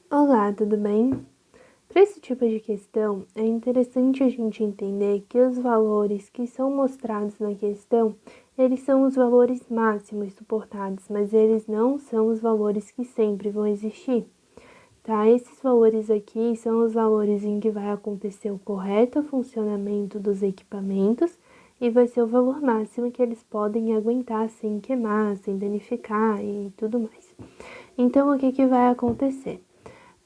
Olá, tudo bem? Para esse tipo de questão, é interessante a gente entender que os valores que são mostrados na questão, eles são os valores máximos suportados, mas eles não são os valores que sempre vão existir, tá? Esses valores aqui são os valores em que vai acontecer o correto funcionamento dos equipamentos e vai ser o valor máximo que eles podem aguentar sem queimar, sem danificar e tudo mais. Então, o que vai acontecer?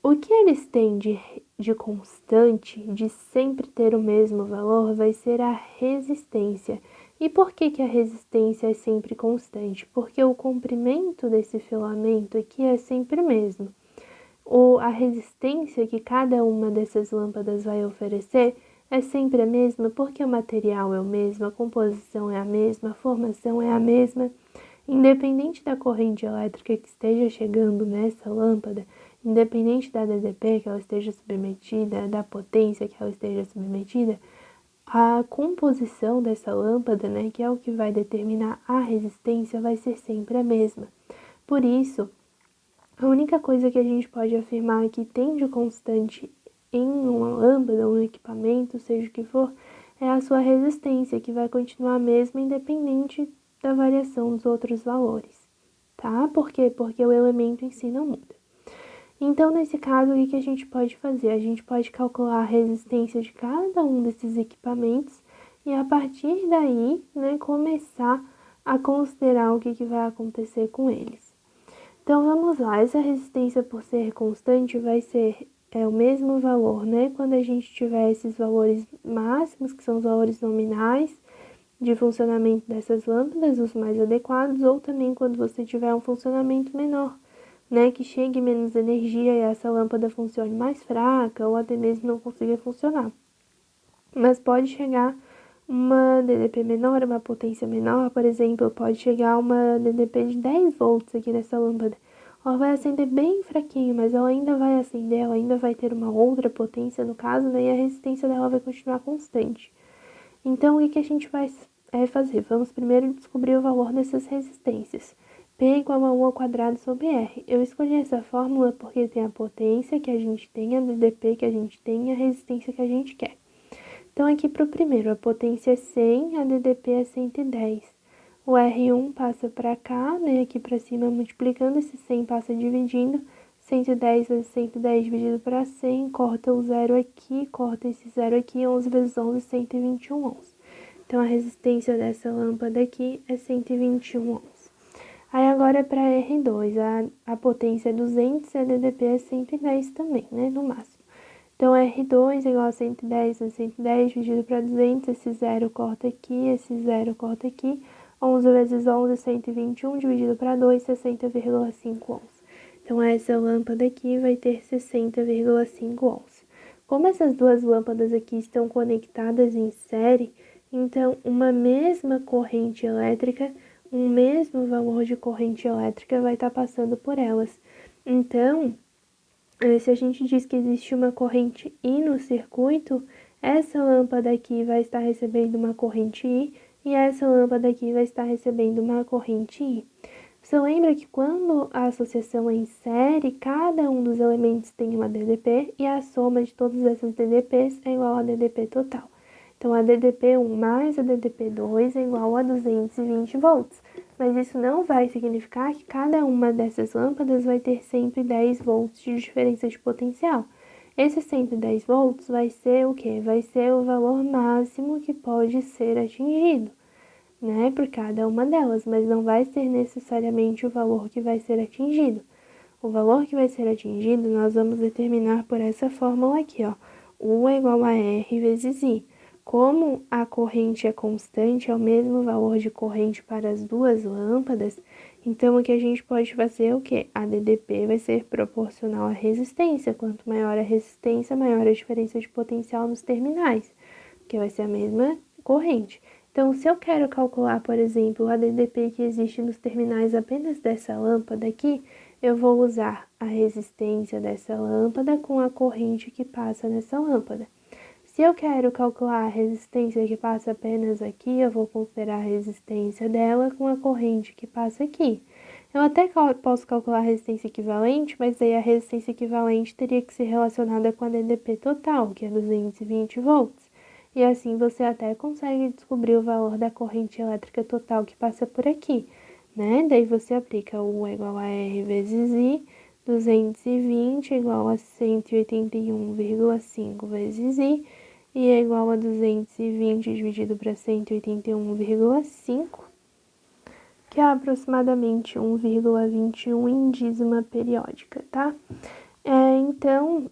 O que eles têm de constante, de sempre ter o mesmo valor, vai ser a resistência. E por que a resistência é sempre constante? Porque o comprimento desse filamento aqui é sempre o mesmo. A resistência que cada uma dessas lâmpadas vai oferecer é sempre a mesma, porque o material é o mesmo, a composição é a mesma, a formação é a mesma. Independente da corrente elétrica que esteja chegando nessa lâmpada, independente da DDP que ela esteja submetida, da potência que ela esteja submetida, a composição dessa lâmpada, né, que é o que vai determinar a resistência, vai ser sempre a mesma. Por isso, a única coisa que a gente pode afirmar que tem de constante em uma lâmpada, um equipamento, seja o que for, é a sua resistência, que vai continuar a mesma independente da variação dos outros valores, tá? Por quê? Porque o elemento em si não muda. Então, nesse caso, o que a gente pode fazer? A gente pode calcular a resistência de cada um desses equipamentos e, a partir daí, né, começar a considerar o que vai acontecer com eles. Então, vamos lá. Essa resistência, por ser constante, vai ser o mesmo valor, né? Quando a gente tiver esses valores máximos, que são os valores nominais de funcionamento dessas lâmpadas, os mais adequados, ou também quando você tiver um funcionamento menor, né, que chegue menos energia e essa lâmpada funcione mais fraca ou até mesmo não consiga funcionar. Mas pode chegar uma DDP menor, uma potência menor, por exemplo, pode chegar uma DDP de 10 volts aqui nessa lâmpada. Ela vai acender bem fraquinho, mas ela ainda vai acender, ela ainda vai ter uma outra potência no caso, né, e a resistência dela vai continuar constante. Então, o que a gente vai fazer? Vamos primeiro descobrir o valor dessas resistências. P igual a 1 ao quadrado sobre R. Eu escolhi essa fórmula porque tem a potência que a gente tem, a DDP que a gente tem e a resistência que a gente quer. Então, aqui para o primeiro, a potência é 100, a DDP é 110. O R1 passa para cá, né, aqui para cima multiplicando, esse 100 passa dividindo, 110 vezes 110 dividido para 100, corta o zero aqui, corta esse zero aqui, 11 vezes 11, 121 ohms. Então, a resistência dessa lâmpada aqui é 121 ohms. Aí, agora para R2, a potência é 200 e a DDP é 110 também, né, no máximo. Então, R2 igual a 110 vezes 110 dividido para 200, esse zero corta aqui, esse zero corta aqui, 11 vezes 11, 121, dividido para 2, 60,5 ohms. Então, essa lâmpada aqui vai ter 60,5 ohms. Como essas duas lâmpadas aqui estão conectadas em série, então, uma mesma corrente elétrica, um mesmo valor de corrente elétrica vai estar passando por elas. Então, se a gente diz que existe uma corrente I no circuito, essa lâmpada aqui vai estar recebendo uma corrente I e essa lâmpada aqui vai estar recebendo uma corrente I. Você lembra que quando a associação é em série, cada um dos elementos tem uma DDP e a soma de todas essas DDPs é igual a DDP total. Então, a DDP1 mais a DDP2 é igual a 220 volts. Mas isso não vai significar que cada uma dessas lâmpadas vai ter 110 volts de diferença de potencial. Esse 110 volts vai ser o quê? Vai ser o valor máximo que pode ser atingido, né, por cada uma delas, mas não vai ser necessariamente o valor que vai ser atingido. O valor que vai ser atingido nós vamos determinar por essa fórmula aqui, ó. U é igual a R vezes I. Como a corrente é constante, é o mesmo valor de corrente para as duas lâmpadas, então o que a gente pode fazer é o quê? A DDP vai ser proporcional à resistência. Quanto maior a resistência, maior a diferença de potencial nos terminais, que vai ser a mesma corrente. Então, se eu quero calcular, por exemplo, a DDP que existe nos terminais apenas dessa lâmpada aqui, eu vou usar a resistência dessa lâmpada com a corrente que passa nessa lâmpada. Se eu quero calcular a resistência que passa apenas aqui, eu vou considerar a resistência dela com a corrente que passa aqui. Eu até posso calcular a resistência equivalente, mas aí a resistência equivalente teria que ser relacionada com a DDP total, que é 220 volts. E assim você até consegue descobrir o valor da corrente elétrica total que passa por aqui, né? Daí você aplica U é igual a R vezes I, 220 é igual a 181,5 vezes I, e é igual a 220 dividido para 181,5, que é aproximadamente 1,21 em dízima periódica, tá? Então,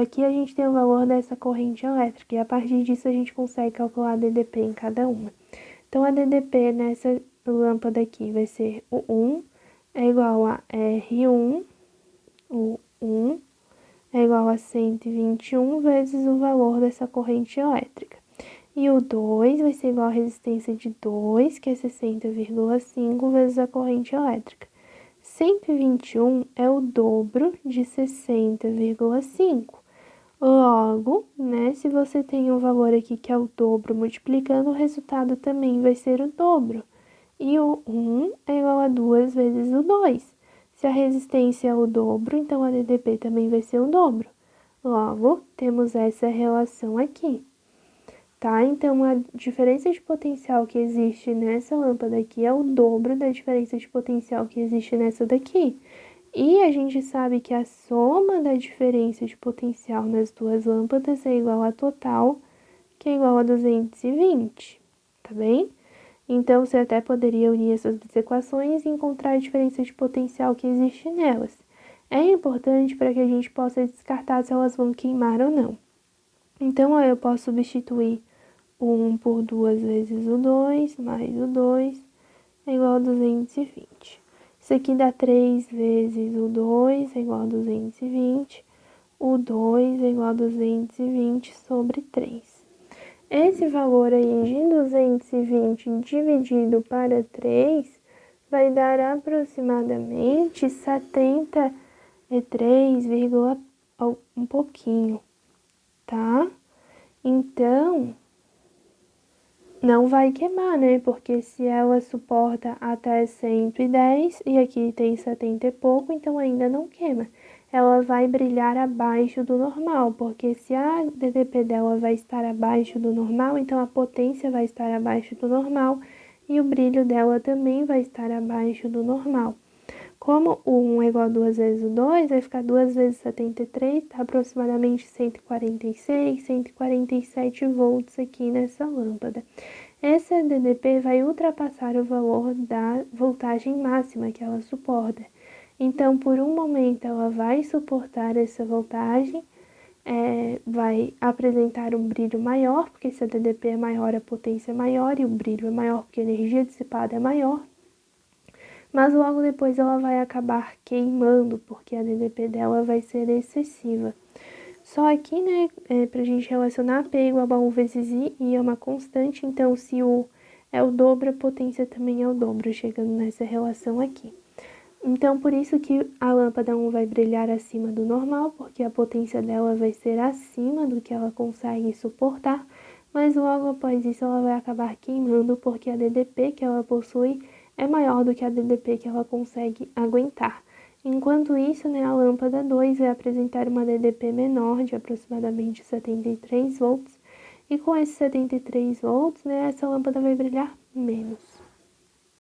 aqui a gente tem o valor dessa corrente elétrica, e a partir disso a gente consegue calcular a DDP em cada uma. Então, a DDP nessa lâmpada aqui vai ser o 1 é igual a R1, o 1 é igual a 121 vezes o valor dessa corrente elétrica. E o 2 vai ser igual a resistência de 2, que é 60,5 vezes a corrente elétrica. 121 é o dobro de 60,5. Logo, né, se você tem um valor aqui que é o dobro multiplicando, o resultado também vai ser o dobro. E o 1 é igual a 2 vezes o 2. Se a resistência é o dobro, então a DDP também vai ser o dobro. Logo, temos essa relação aqui. Tá? Então, a diferença de potencial que existe nessa lâmpada aqui é o dobro da diferença de potencial que existe nessa daqui. E a gente sabe que a soma da diferença de potencial nas duas lâmpadas é igual a total, que é igual a 220, tá bem? Então, você até poderia unir essas duas equações e encontrar a diferença de potencial que existe nelas. É importante para que a gente possa descartar se elas vão queimar ou não. Então, eu posso substituir o 1 por 2 vezes o 2, mais o 2, é igual a 220. Isso aqui dá 3 vezes o 2, é igual a 220. O 2 é igual a 220 sobre 3. Esse valor aí de 220 dividido para 3 vai dar aproximadamente 73, um pouquinho, tá? Então, não vai queimar, né? Porque se ela suporta até 110 e aqui tem 70 e pouco, então ainda não queima. Ela vai brilhar abaixo do normal, porque se a DDP dela vai estar abaixo do normal, então a potência vai estar abaixo do normal e o brilho dela também vai estar abaixo do normal. Como o 1 é igual a 2 vezes o 2, vai ficar 2 vezes 73, tá aproximadamente 146, 147 volts aqui nessa lâmpada. Essa DDP vai ultrapassar o valor da voltagem máxima que ela suporta. Então, por um momento, ela vai suportar essa voltagem, vai apresentar um brilho maior, porque se a DDP é maior, a potência é maior, e o brilho é maior porque a energia dissipada é maior. Mas logo depois ela vai acabar queimando, porque a DDP dela vai ser excessiva. Só aqui, né, pra gente relacionar, P igual a 1 vezes I é uma constante, então se U é o dobro, a potência também é o dobro, chegando nessa relação aqui. Então, por isso que a lâmpada 1 vai brilhar acima do normal, porque a potência dela vai ser acima do que ela consegue suportar, mas logo após isso ela vai acabar queimando, porque a DDP que ela possui é maior do que a DDP que ela consegue aguentar. Enquanto isso, né, a lâmpada 2 vai apresentar uma DDP menor, de aproximadamente 73 volts, e com esses 73 volts, né, essa lâmpada vai brilhar menos.